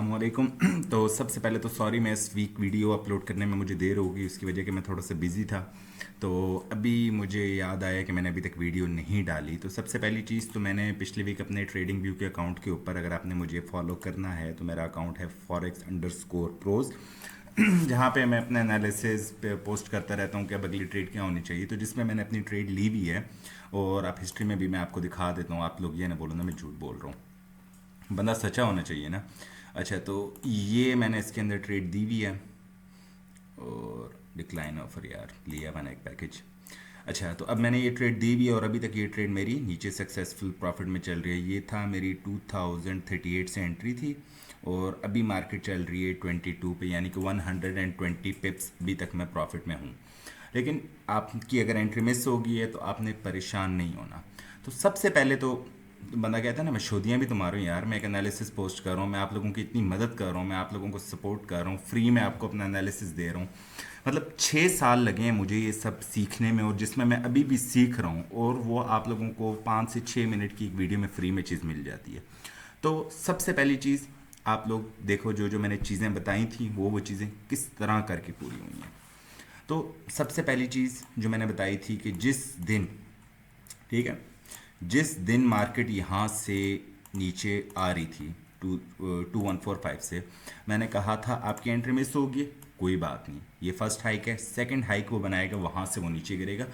अस्सलामुअलैकुम। तो सबसे पहले तो सॉरी, मैं इस वीक वीडियो अपलोड करने में मुझे देर होगी, इसकी वजह कि मैं थोड़ा सा बिज़ी था। तो अभी मुझे याद आया कि मैंने अभी तक वीडियो नहीं डाली। तो सबसे पहली चीज़ तो मैंने पिछले वीक अपने ट्रेडिंग व्यू के अकाउंट के ऊपर, अगर आपने मुझे फॉलो करना है तो मेरा अकाउंट है forex_pros, जहाँ पे मैं अपना एनालिसिस पे पोस्ट करता रहता हूँ कि अब अगली ट्रेड क्या होनी चाहिए, तो जिसमें मैंने अपनी ट्रेड ली हुई है। और आप हिस्ट्री में भी मैं आपको दिखा देता हूँ, आप लोग ये ना बोलो ना मैं झूठ बोल रहा हूँ, बंदा सच्चा होना चाहिए ना। अच्छा, तो ये मैंने इसके अंदर ट्रेड दी हुई है और डिक्लाइन ऑफर यार लिया मैंने एक पैकेज। अच्छा, तो अब मैंने ये ट्रेड दी भी है और अभी तक ये ट्रेड मेरी नीचे सक्सेसफुल प्रॉफिट में चल रही है। ये था मेरी 2038 से एंट्री थी और अभी मार्केट चल रही है 22 पे, यानी कि 120 पिप्स अभी तक मैं प्रॉफिट में हूँ। लेकिन आपकी अगर एंट्री मिस हो गई है तो आपने परेशान नहीं होना। तो सबसे पहले तो बंदा कहता है ना, मैं शोधियाँ भी तो मारूँ यार, मैं एक एनालिसिस पोस्ट कर रहा हूँ, मैं आप लोगों की इतनी मदद कर रहा हूँ, मैं आप लोगों को सपोर्ट कर रहा हूँ, फ्री में आपको अपना एनालिसिस दे रहा हूँ। मतलब 6 साल लगे हैं मुझे ये सब सीखने में, और जिसमें मैं अभी भी सीख रहा हूँ, और वो आप लोगों को 5 से 6 मिनट की एक वीडियो में फ्री में चीज़ मिल जाती है। तो सबसे पहली चीज़, आप लोग देखो जो जो मैंने चीज़ें बताई थी वो चीज़ें किस तरह करके पूरी हुई हैं। तो सबसे पहली चीज़ जो मैंने बताई थी कि जिस दिन, ठीक है, जिस दिन मार्केट यहाँ से नीचे आ रही थी 2145 से, मैंने कहा था आपकी एंट्री मिस होगी, कोई बात नहीं, ये फर्स्ट हाइक है, सेकंड हाइक वो बनाएगा, वहाँ से वो नीचे गिरेगा।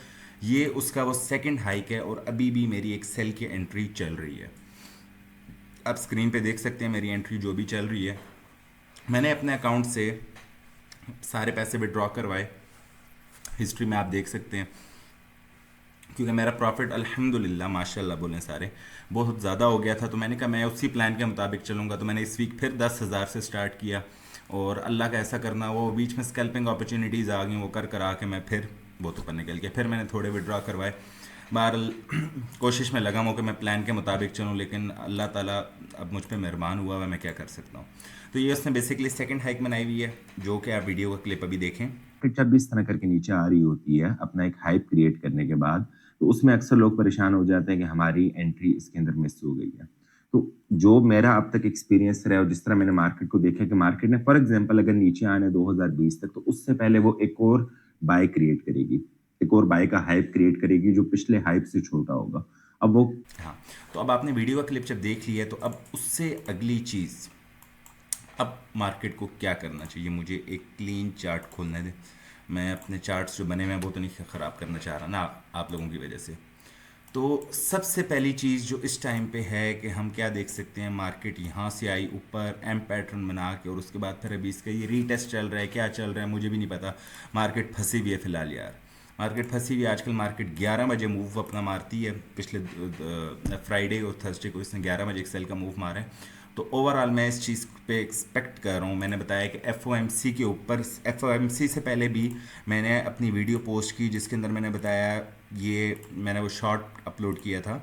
ये उसका वो सेकंड हाइक है और अभी भी मेरी एक सेल की एंट्री चल रही है। आप स्क्रीन पे देख सकते हैं मेरी एंट्री जो भी चल रही है। मैंने अपने अकाउंट से सारे पैसे विड्रॉ करवाए, हिस्ट्री में आप देख सकते हैं, क्योंकि मेरा प्रॉफिट अल्हम्दुलिल्लाह माशाल्लाह बोलें सारे बहुत ज़्यादा हो गया था। तो मैंने कहा मैं उसी प्लान के मुताबिक चलूँगा। तो मैंने इस वीक फिर 10,000 से स्टार्ट किया, और अल्लाह का ऐसा करना, वो बीच में स्कैल्पिंग अपॉर्चुनिटीज़ आ गई, वो कर करा के मैं फिर बहुत ऊपर निकल गया। फिर मैंने थोड़े विड्रॉ करवाए। बहरहाल कोशिश में लगा हूँ कि मैं प्लान के मुताबिक चलूँ, लेकिन अल्लाह ताला अब मुझ पे मेहरबान हुआ है, मैं क्या कर सकता हूँ। तो ये उसने बेसिकली सेकंड हाइक बनाई हुई है, जो कि आप वीडियो का क्लिप अभी देखें। फिर जब इस तरह करके नीचे आ रही होती है अपना एक हाइप क्रिएट करने के बाद, तो उसमें अक्सर लोग परेशान हो जाते हैं कि हमारी एंट्री इसके अंदर मिस हो गई है। तो जो मेरा अब तक एक्सपीरियंस रहा है और जिस तरह मैंने मार्केट को देखा कि मार्केट ने फॉर एग्जांपल अगर नीचे आने 2020 तक, तो उससे पहले वो एक और बाय क्रिएट करेगी, एक और बाय का हाइप क्रिएट करेगी जो पिछले हाइप से छोटा होगा। अब वो, हाँ, तो अब आपने वीडियो का क्लिप जब देख लिया, तो अब उससे अगली चीज़, अब मार्केट को क्या करना चाहिए। मुझे एक क्लीन चार्ट खोलने दें, मैं अपने चार्ट्स जो बने हुए हैं वो तो नहीं ख़राब करना चाह रहा ना आप लोगों की वजह से। तो सबसे पहली चीज़ जो इस टाइम पे है कि हम क्या देख सकते हैं, मार्केट यहाँ से आई ऊपर एम पैटर्न बना के, और उसके बाद फिर अभी इसका ये रीटेस्ट चल रहा है, क्या चल रहा है मुझे भी नहीं पता। मार्केट फंसी हुई है फ़िलहाल यार, मार्केट फंसी हुई है। आजकल मार्केट 11 बजे मूव अपना मारती है, पिछले फ्राइडे और थर्सडे को इसने 11 बजे एक सेल का मूव मारा है। तो ओवरऑल मैं इस चीज़ पे एक्सपेक्ट कर रहा हूँ। मैंने बताया कि एफ के ऊपर, एफ से पहले भी मैंने अपनी वीडियो पोस्ट की जिसके अंदर मैंने बताया, ये मैंने वो शॉर्ट अपलोड किया था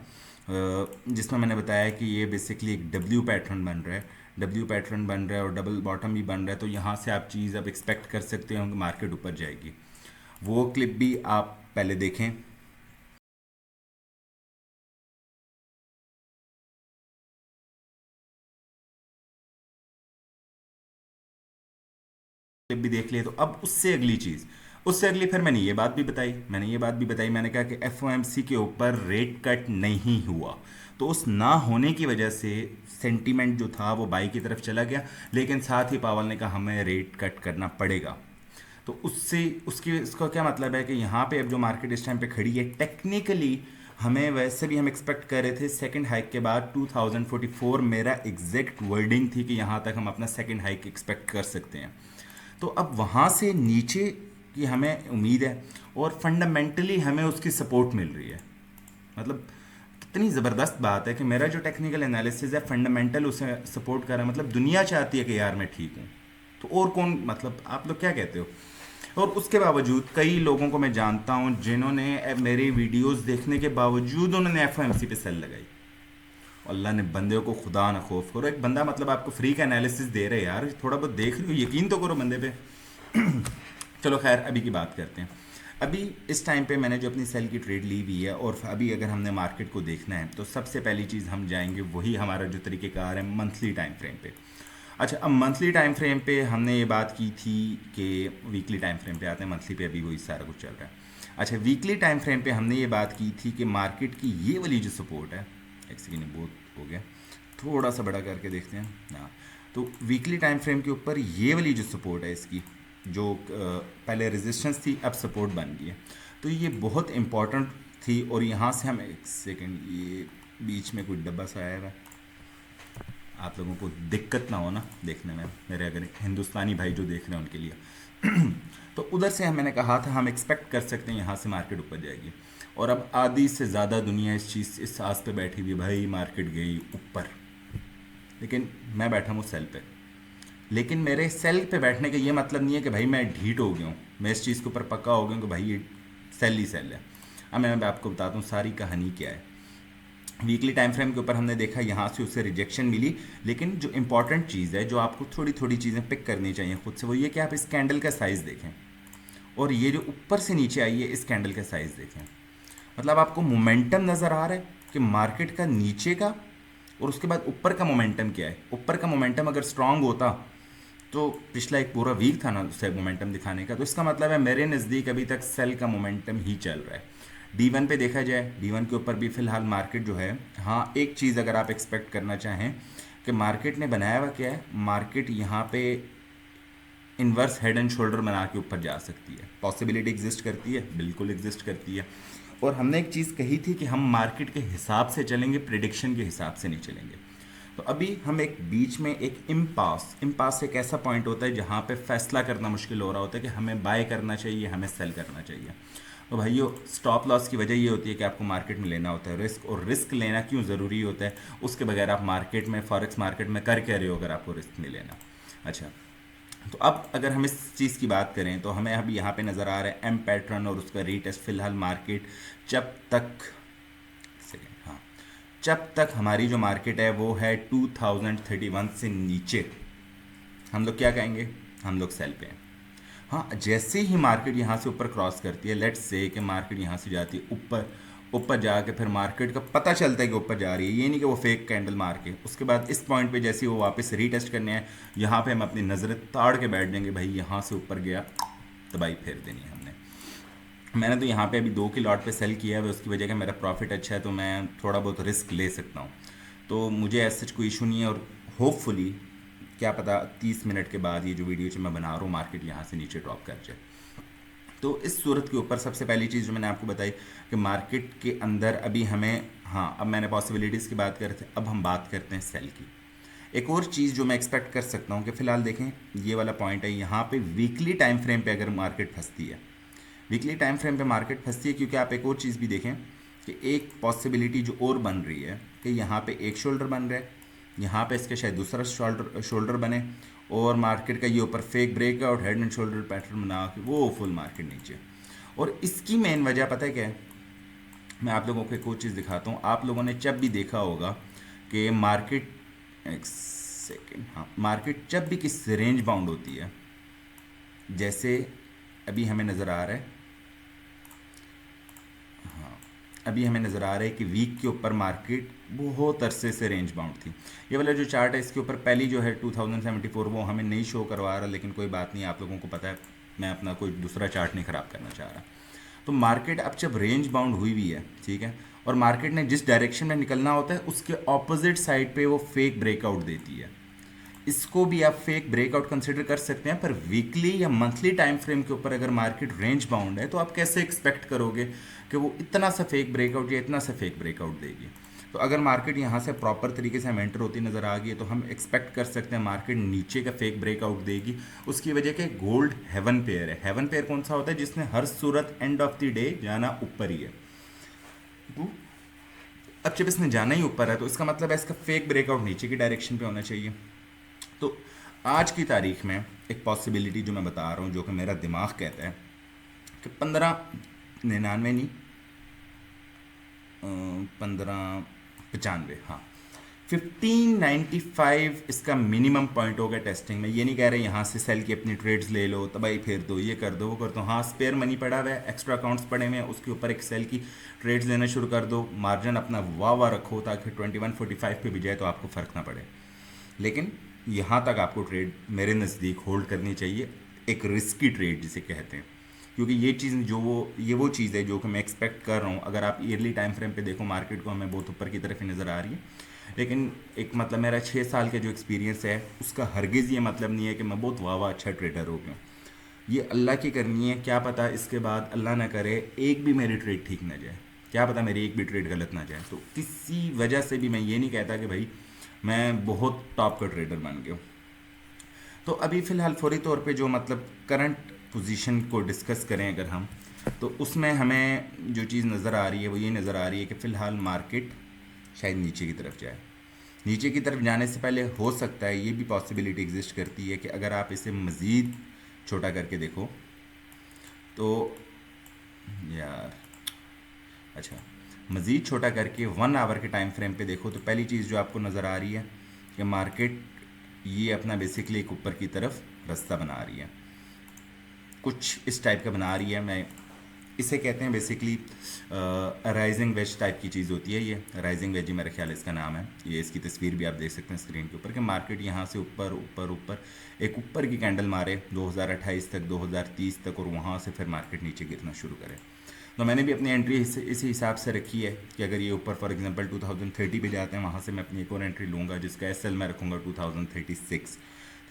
जिसमें मैंने बताया कि ये बेसिकली एक डब्ल्यू पैटर्न बन रहा है, डब्ल्यू पैटर्न बन रहा है और डबल बॉटम भी बन रहा है। तो यहाँ से आप चीज़ अब एक्सपेक्ट कर सकते हो कि मार्केट ऊपर जाएगी। वो क्लिप भी आप पहले देखें। क्लिप भी देख लिए। तो अब उससे अगली चीज़, उससे अगली फिर मैंने ये बात भी बताई, मैंने कहा कि एफ के ऊपर रेट कट नहीं हुआ, तो उस ना होने की वजह से सेंटीमेंट जो था वो बाई की तरफ चला गया, लेकिन साथ ही पावल ने कहा हमें रेट कट करना पड़ेगा। तो उससे उसकी उसका क्या मतलब है कि यहाँ पे अब जो मार्केट इस टाइम पे खड़ी है, टेक्निकली हमें वैसे भी हम एक्सपेक्ट कर रहे थे सेकंड हाइक के बाद 2044, मेरा एग्जैक्ट वर्डिंग थी कि यहाँ तक हम अपना सेकंड हाइक एक्सपेक्ट कर सकते हैं। तो अब वहाँ से नीचे की हमें उम्मीद है, और फंडामेंटली हमें उसकी सपोर्ट मिल रही है। मतलब कितनी ज़बरदस्त बात है कि मेरा जो टेक्निकल एनालिसिस है फंडामेंटल उसे सपोर्ट कर रहा है। मतलब दुनिया चाहती है कि यार मैं ठीक हूँ, तो और कौन, मतलब आप लोग क्या कहते हो। और उसके बावजूद कई लोगों को मैं जानता हूँ जिन्होंने मेरे वीडियोस देखने के बावजूद उन्होंने एफ पे सेल लगाई। अल्लाह ने बंदे को खुदा ना खौफ करो, एक बंदा मतलब आपको फ्री का एनालिसिस दे रहे हैं यार, थोड़ा बहुत देख रहे हो, यकीन तो करो बंदे पे। चलो खैर, अभी की बात करते हैं। अभी इस टाइम पे मैंने जो अपनी सेल की ट्रेड ली हुई है, और अभी अगर हमने मार्केट को देखना है तो सबसे पहली चीज़ हम जाएंगे, वही हमारा जो तरीक़ेकार है मंथली टाइम फ्रेम पे। अच्छा, अब मंथली टाइम फ्रेम पे हमने ये बात की थी कि वीकली टाइम फ्रेम पे आते हैं, मंथली पे अभी वही सारा कुछ चल रहा है। अच्छा, वीकली टाइम फ्रेम पे हमने ये बात की थी कि मार्केट की ये वाली जो सपोर्ट है, एक सेकेंड बहुत हो गया, थोड़ा सा बड़ा करके देखते हैं। हाँ, तो वीकली टाइम फ्रेम के ऊपर ये वाली जो सपोर्ट है इसकी, जो पहले रेजिस्टेंस थी अब सपोर्ट बन गई है, तो ये बहुत इंपॉर्टेंट थी। और यहाँ से हम, एक सेकेंड, ये बीच में कुछ डब्बा सा आया हुआ है, आप लोगों को दिक्कत ना हो ना देखने में, मेरे अगर हिंदुस्तानी भाई जो देख रहे हैं उनके लिए तो उधर से मैंने कहा था हम एक्सपेक्ट कर सकते हैं यहाँ से मार्केट ऊपर जाएगी। और अब आधी से ज़्यादा दुनिया इस चीज़, इस आस पे बैठी हुई, भाई मार्केट गई ऊपर, लेकिन मैं बैठा हूँ सेल पे। लेकिन मेरे सेल पे बैठने का ये मतलब नहीं है कि भाई मैं ढीठ हो गया हूँ, मैं इस चीज़ के ऊपर पक्का हो गया हूँ कि भाई ये सेल ही सेल है। अब मैं आपको बताता हूँ सारी कहानी क्या है। वीकली टाइम फ्रेम के ऊपर हमने देखा यहाँ से उसे रिजेक्शन मिली, लेकिन जो इंपॉर्टेंट चीज़ है, जो आपको थोड़ी थोड़ी चीज़ें पिक करनी चाहिए खुद से, वो ये कि आप इस कैंडल का साइज़ देखें, और ये जो ऊपर से नीचे आई है इस कैंडल का साइज़ देखें। मतलब आपको मोमेंटम नज़र आ रहा है कि मार्केट का नीचे का, और उसके बाद ऊपर का मोमेंटम क्या है। ऊपर का मोमेंटम अगर स्ट्रांग होता तो पिछला एक पूरा वीक था ना उससे मोमेंटम दिखाने का, तो इसका मतलब है मेरे नज़दीक अभी तक सेल का मोमेंटम ही चल रहा है। D1 पे देखा जाए, D1 के ऊपर भी फिलहाल मार्केट जो है, हाँ एक चीज़ अगर आप एक्सपेक्ट करना चाहें कि मार्केट ने बनाया हुआ क्या है, मार्केट यहाँ पे इन्वर्स हेड एंड शोल्डर बना के ऊपर जा सकती है। पॉसिबिलिटी एग्जिस्ट करती है, बिल्कुल एग्जिस्ट करती है। और हमने एक चीज़ कही थी कि हम मार्केट के हिसाब से चलेंगे, प्रिडिक्शन के हिसाब से नहीं चलेंगे। तो अभी हम एक बीच में एक इम्पास एक ऐसा पॉइंट होता है जहाँ पे फैसला करना मुश्किल हो रहा होता है कि हमें बाय करना चाहिए, हमें सेल करना चाहिए। तो भाइयों, स्टॉप लॉस की वजह ये होती है कि आपको मार्केट में लेना होता है रिस्क, और रिस्क लेना क्यों ज़रूरी होता है, उसके बगैर आप मार्केट में, फॉरेक्स मार्केट में कर क्या रहे हो अगर आपको रिस्क नहीं लेना। अच्छा, तो अब अगर हम इस चीज़ की बात करें तो हमें अभी यहाँ पे नज़र आ रहा है एम पैटर्न और उसका रीटेस्ट। फिलहाल मार्केट जब तक, हाँ, जब तक हमारी जो मार्केट है वो है 2031 से नीचे, हम लोग क्या कहेंगे, हम लोग सेल पे हैं। हाँ, जैसे ही मार्केट यहाँ से ऊपर क्रॉस करती है, लेट्स से कि मार्केट यहाँ से जाती है ऊपर, ऊपर जाके फिर मार्केट का पता चलता है कि ऊपर जा रही है, ये नहीं कि वो फेक कैंडल मार के, उसके बाद इस पॉइंट पे जैसे ही वो वापस रीटेस्ट करने हैं, यहाँ पे हम अपनी नज़रें ताड़ के बैठ जाएंगे, भाई यहाँ से ऊपर गया, तबाही फेर देनी है हमने। मैंने तो यहाँ पे अभी 2 के लॉट पे सेल किया है, उसकी वजह का मेरा प्रॉफिट अच्छा है, तो मैं थोड़ा बहुत रिस्क ले सकता हूँ, तो मुझे ऐसा कोई इशू नहीं है। और होपफुली, क्या पता 30 मिनट के बाद ये जो वीडियो जो मैं बना रहा हूँ मार्केट यहाँ से नीचे ड्रॉप कर जाए। तो इस सूरत के ऊपर सबसे पहली चीज़ जो मैंने आपको बताई कि मार्केट के अंदर अभी हमें, हाँ अब मैंने पॉसिबिलिटीज़ की बात कर रहे थे, अब हम बात करते हैं सेल की। एक और चीज़ जो मैं एक्सपेक्ट कर सकता हूँ कि फ़िलहाल देखें ये वाला पॉइंट है, यहाँ पे वीकली टाइम फ्रेम पे अगर मार्केट फंसती है, वीकली टाइम फ्रेम पे मार्केट फंसती है, क्योंकि आप एक और चीज़ भी देखें कि एक पॉसिबिलिटी जो और बन रही है कि यहाँ पे एक शोल्डर बन रहा है, यहाँ पे इसके शायद दूसरा शोल्डर बने, और मार्केट का ये ऊपर fake breakout head and shoulder pattern बना के वो फुल मार्केट नीचे। और इसकी मेन वजह पता है क्या है, मैं आप लोगों को एक और चीज़ दिखाता हूँ। आप लोगों ने जब भी देखा होगा कि मार्केट, एक सेकेंड, हाँ, मार्केट जब भी किस रेंज बाउंड होती है, जैसे अभी हमें नज़र आ रहा है, अभी हमें नज़र आ रहा है कि वीक के ऊपर मार्केट बहुत अरसे से रेंज बाउंड थी। ये वाला जो चार्ट है इसके ऊपर पहली जो है 2074 वो हमें नहीं शो करवा रहा, लेकिन कोई बात नहीं, आप लोगों को पता है मैं अपना कोई दूसरा चार्ट नहीं ख़राब करना चाह रहा। तो मार्केट अब जब रेंज बाउंड हुई भी है, ठीक है, और मार्केट ने जिस डायरेक्शन में निकलना होता है उसके ऑपोजिट साइड पे वो फेक ब्रेकआउट देती है, इसको भी आप फेक ब्रेकआउट कंसिडर कर सकते हैं। पर वीकली या मंथली टाइम फ्रेम के ऊपर अगर मार्केट रेंज बाउंड है तो आप कैसे एक्सपेक्ट करोगे कि वो इतना सा फेक ब्रेकआउट या इतना सा फेक ब्रेकआउट देगी। तो अगर मार्केट यहाँ से प्रॉपर तरीके से हम एंटर होती नज़र आ गई तो हम एक्सपेक्ट कर सकते हैं मार्केट नीचे का फेक ब्रेकआउट देगी। उसकी वजह के गोल्ड हेवन पेयर है। हेवन पेयर कौन सा होता है, जिसने हर सूरत एंड ऑफ द डे जाना ऊपर ही है। तो अब जब इसने जाना ही ऊपर है तो इसका मतलब है इसका फेक ब्रेकआउट नीचे की डायरेक्शन पे होना चाहिए। तो आज की तारीख में एक पॉसिबिलिटी जो मैं बता रहा हूँ, जो कि मेरा दिमाग कहता है कि 1599 नहीं, 1595, हाँ 1595 इसका मिनिमम पॉइंट होगा टेस्टिंग में। ये नहीं कह रहे यहाँ से सेल की अपनी ट्रेड्स ले लो, तबाही फेर दो, ये कर दो, वो कर दो। हाँ, स्पेयर मनी पड़ा हुआ है, एक्स्ट्रा अकाउंट्स पड़े हुए हैं, उसके ऊपर एक सेल की ट्रेड्स लेना शुरू कर दो, मार्जिन अपना वाह रखो ताकि 2145 पे भी जाए तो आपको फ़र्क ना पड़े। लेकिन यहाँ तक आपको ट्रेड मेरे नज़दीक होल्ड करनी चाहिए, एक रिस्की ट्रेड जिसे कहते हैं। क्योंकि ये वो चीज़ है जो कि मैं एक्सपेक्ट कर रहा हूँ। अगर आप ईयरली टाइम फ्रेम पे देखो मार्केट को, हमें बहुत ऊपर की तरफ ही नज़र आ रही है। लेकिन एक मतलब मेरा 6 साल का जो एक्सपीरियंस है उसका हरगिज़ ये मतलब नहीं है कि मैं बहुत वाह अच्छा ट्रेडर हो गया। ये अल्लाह की करनी है, क्या पता इसके बाद अल्लाह ना करे एक भी मेरी ट्रेड ठीक ना जाए, क्या पता मेरी एक भी ट्रेड गलत ना जाए। तो किसी वजह से भी मैं ये नहीं कहता कि भाई मैं बहुत टॉप का ट्रेडर बन गया हूँ। तो अभी फ़िलहाल फौरी तौर पे जो मतलब करंट पोजीशन को डिस्कस करें अगर हम, तो उसमें हमें जो चीज़ नज़र आ रही है वो ये नज़र आ रही है कि फ़िलहाल मार्केट शायद नीचे की तरफ जाए। नीचे की तरफ जाने से पहले हो सकता है, ये भी पॉसिबिलिटी एग्जिस्ट करती है कि अगर आप इसे मज़ीद छोटा करके देखो तो यार अच्छा, मज़ीद छोटा करके 1 आवर के टाइम फ्रेम पे देखो तो पहली चीज़ जो आपको नज़र आ रही है कि मार्केट ये अपना बेसिकली एक ऊपर की तरफ रास्ता बना रही है, कुछ इस टाइप का बना रही है। मैं इसे कहते हैं बेसिकली राइजिंग वेज टाइप की चीज़ होती है। ये राइजिंग वेज ही मेरा ख्याल इसका नाम है। ये इसकी तस्वीर भी आप देख सकते हैं स्क्रीन के ऊपर कि मार्केट यहाँ से ऊपर ऊपर ऊपर एक ऊपर की कैंडल मारे 2028 तक, 2030 तक, और वहाँ से फिर मार्केट नीचे गिरना शुरू करे। तो मैंने भी अपनी एंट्री इसी हिसाब से रखी है कि अगर ये ऊपर फॉर एग्जांपल 2030 पे जाते हैं, वहाँ से मैं अपनी एक और एंट्री लूँगा जिसका एसएल मैं रखूँगा 2036।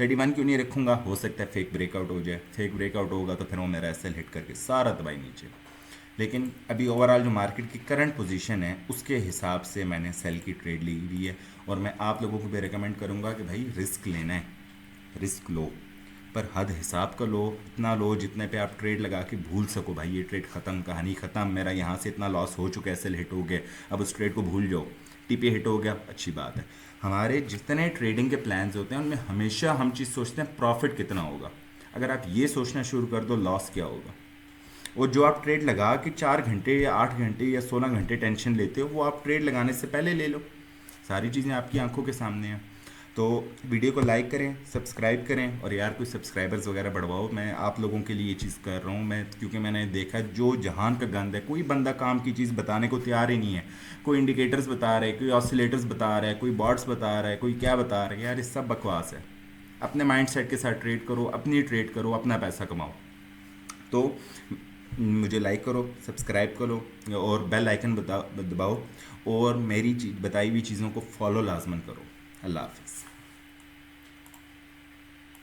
31 क्यों नहीं रखूँगा, हो सकता है फेक ब्रेकआउट हो जाए। फेक ब्रेकआउट होगा तो फिर वो मेरा एसएल हिट करके सारा दबाई नीचे। लेकिन अभी ओवरऑल जो मार्केट की करंट पोजीशन है उसके हिसाब से मैंने सेल की ट्रेड ली हुई है। और मैं आप लोगों को भी रिकमेंड करूँगा कि भाई रिस्क लेना है, रिस्क लो, पर हद हिसाब का लो, इतना लो जितने पे आप ट्रेड लगा के भूल सको भाई ये ट्रेड ख़त्म, कहानी ख़त्म, मेरा यहाँ से इतना लॉस हो चुका है, सेल हिट हो गया, अब उस ट्रेड को भूल जाओ। टीपी हिट हो गया, अच्छी बात है। हमारे जितने ट्रेडिंग के प्लान्स होते हैं उनमें हमेशा हम चीज़ सोचते हैं प्रॉफिट कितना होगा। अगर आप ये सोचना शुरू कर दो लॉस क्या होगा, और जो आप ट्रेड लगा कि 4 घंटे या 8 घंटे या 16 घंटे टेंशन लेते हो वो आप ट्रेड लगाने से पहले ले लो। सारी चीज़ें आपकी आंखों के सामने हैं। तो वीडियो को लाइक करें, सब्सक्राइब करें, और यार कोई सब्सक्राइबर्स वगैरह बढ़वाओ। मैं आप लोगों के लिए ये चीज़ कर रहा हूँ मैं, क्योंकि मैंने देखा जो जहान का गंद है, कोई बंदा काम की चीज़ बताने को तैयार ही नहीं है। कोई इंडिकेटर्स बता रहा है, कोई ऑसिलेटर्स बता रहा है, कोई बॉट्स बता रहा है, कोई क्या बता रहा है। यार ये सब बकवास है। अपने माइंड सेट के साथ ट्रेड करो, अपनी ट्रेड करो, अपना पैसा कमाओ। तो मुझे लाइक करो, सब्सक्राइब करो, और बेल आइकन दबाओ, और मेरी बताई हुई चीज़ों को फॉलो लाजमन करो। अल्लाह हाफिज़।